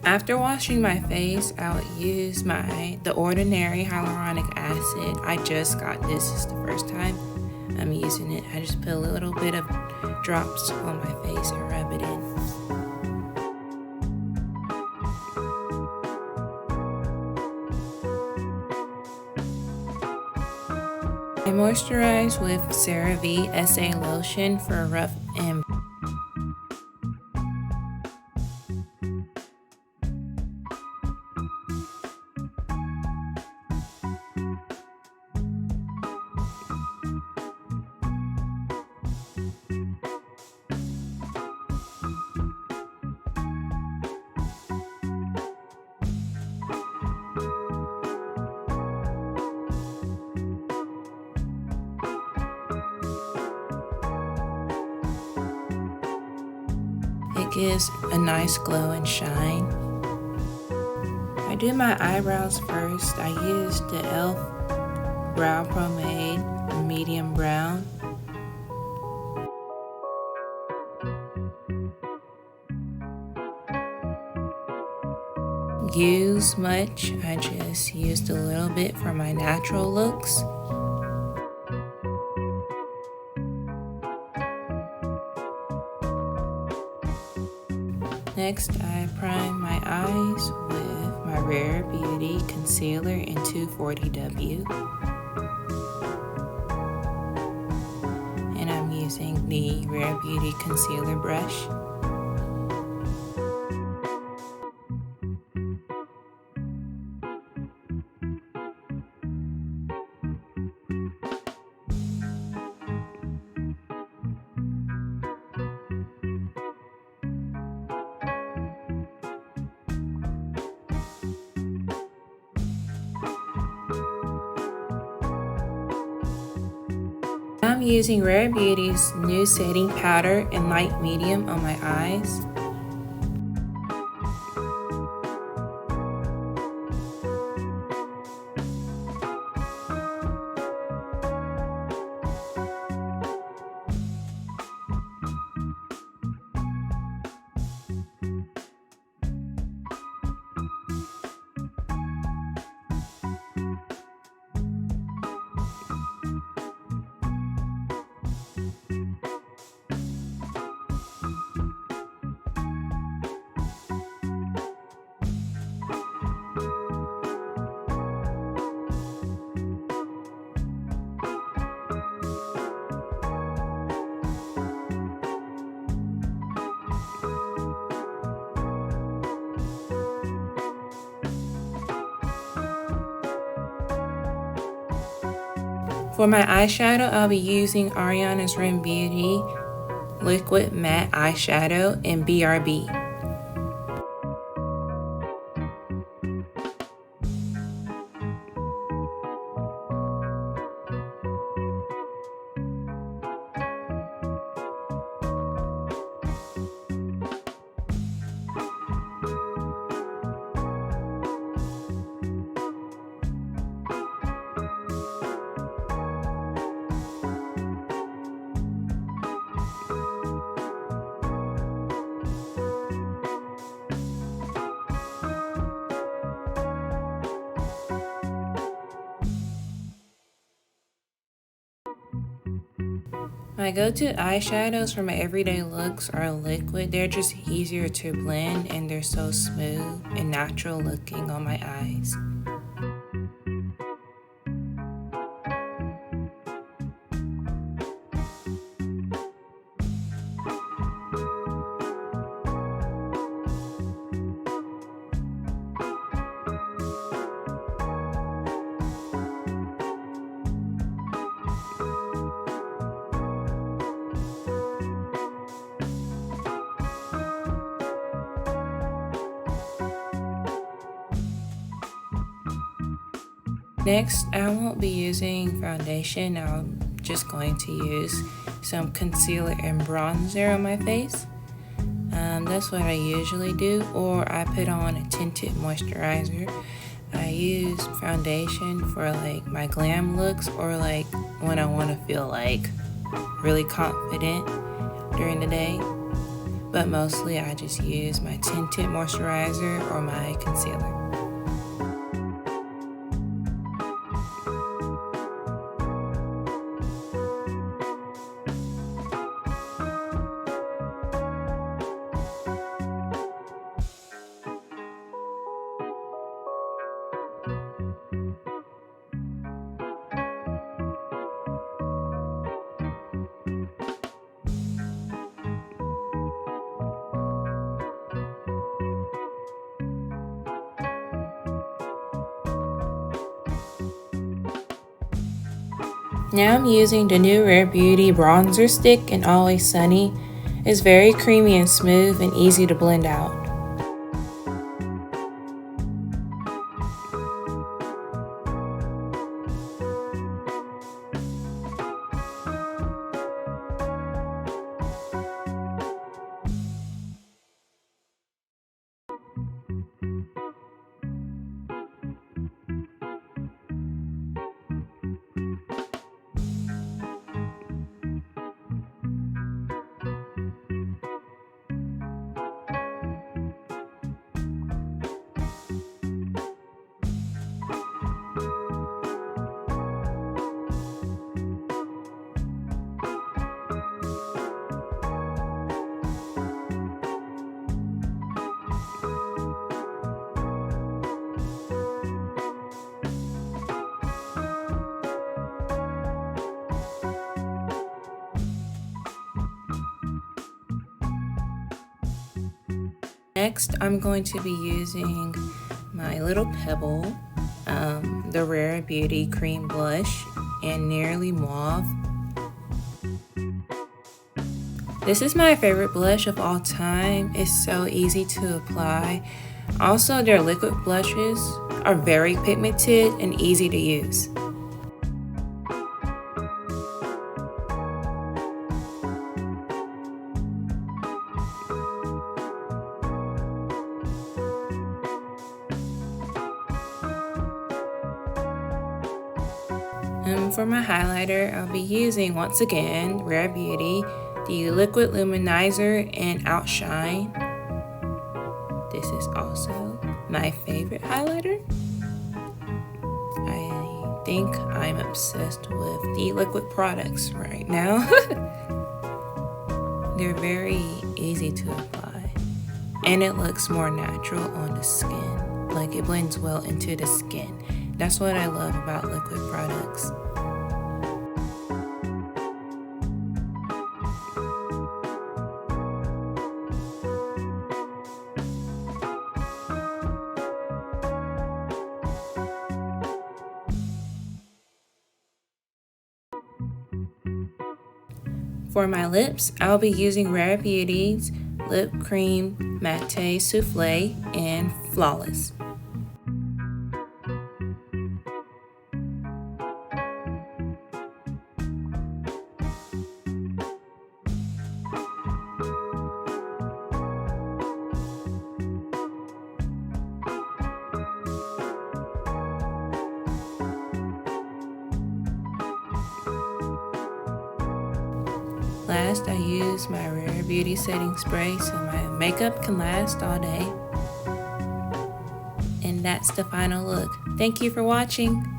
After washing my face, I'll use the Ordinary hyaluronic acid. I just got this. It's the first time I'm using it. I just put a little bit of drops on my face and rub it in. I moisturize with CeraVe SA lotion for rough and it gives a nice glow and shine. I do my eyebrows first. I use the e.l.f. Brow Pomade medium brown. Use much. I just used a little bit for my natural looks. Next, I prime my eyes with my Rare Beauty concealer in 240W. And I'm using the Rare Beauty concealer brush. I'm using Rare Beauty's new setting powder in light medium on my eyes. For my eyeshadow, I'll be using Ariana's Rim Beauty Liquid Matte Eyeshadow in BRB. My go-to eyeshadows for my everyday looks are liquid. They're just easier to blend and they're so smooth and natural looking on my eyes. Next, I won't be using foundation. I'm just going to use some concealer and bronzer on my face. That's what I usually do, or I put on a tinted moisturizer. I use foundation for like my glam looks, or like when I want to feel like really confident during the day. But mostly I just use my tinted moisturizer or my concealer. Now I'm using the new Rare Beauty bronzer stick in Always Sunny. It's very creamy and smooth and easy to blend out. Next, I'm going to be using my Little Pebble, the Rare Beauty Cream Blush in Nearly Mauve. This is my favorite blush of all time. It's so easy to apply. Also, their liquid blushes are very pigmented and easy to use. For my highlighter, I'll be using, once again, Rare Beauty, the Liquid Luminizer in Outshine. This is also my favorite highlighter. I think I'm obsessed with the liquid products right now. They're very easy to apply, and it looks more natural on the skin. Like, it blends well into the skin. That's what I love about liquid products. For my lips, I'll be using Rare Beauty's Lip Cream Matte Souffle in Flawless. Last, I use my Rare Beauty setting spray so my makeup can last all day. And that's the final look. Thank you for watching.